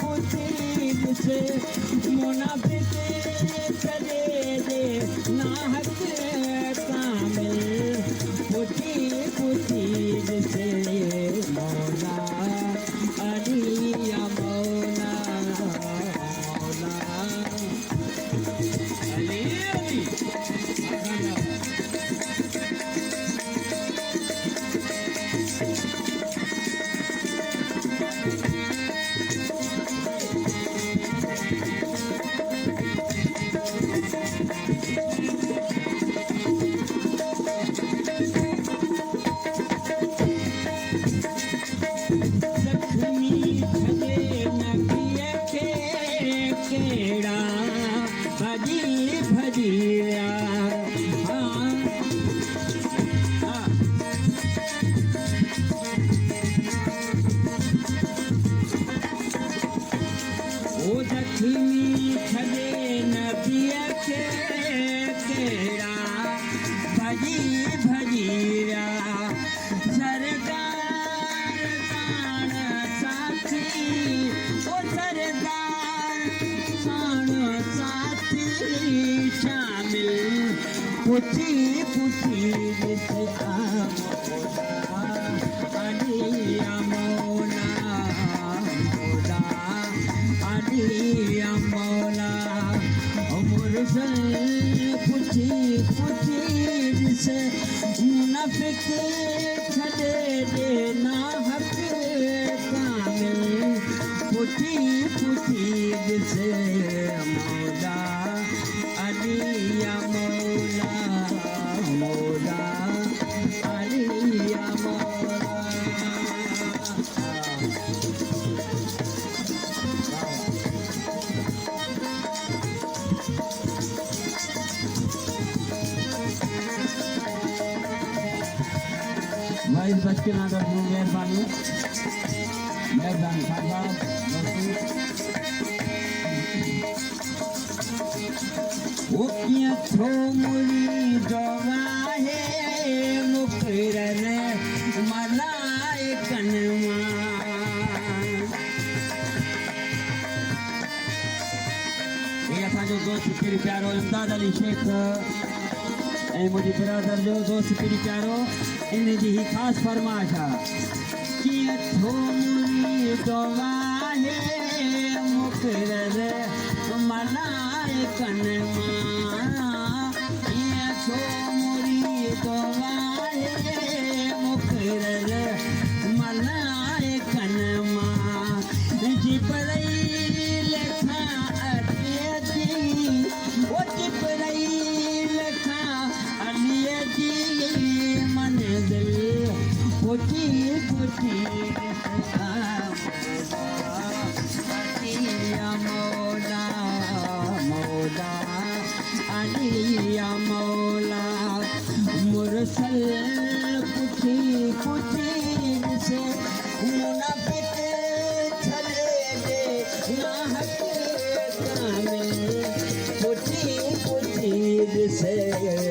पूछी से मुनाफिक करे दे नाहक कामिल पूछी से मौला अली या मौला मौला अली भजी भजिया ओ जख्मी छदे नबिया के केड़ा भजी भजिया सरदार कान साथी ओ सरदार कान साथी शामिल पूछी जिसे अली मौला मौला अली मौला मुरसल पूछी जिसे मुनाफिक छड़े दे नाहक कामिल पूछी जिसे मौला अली मौला मौला अली मौला भाई इस बच्चे ना कर दूँ मेहरबानी साहब वो किया छो मुरी गवाहे मुकरर मलाइकन ये असांजो दोस्त पिरी प्यारो इमदाद अली शेख ऐं मुंहिंजी बिरादर जो दोस्त पिरी प्यारो इन जी ही ख़ासि फरमाइश आहे कीअं थो मुरी गवाहे मुकरर मलाइकन कीअं थो मुरी गवाहे मुकरर मलाइकन जिब्राईल खां अलीअ जी ओ जिब्राईल खां अलीअ जी मंज़िल पुछी मौला मौला अली मौला मुरसल पूछी से मुनाफिक छड़े दे नाहक कामिल पूछी से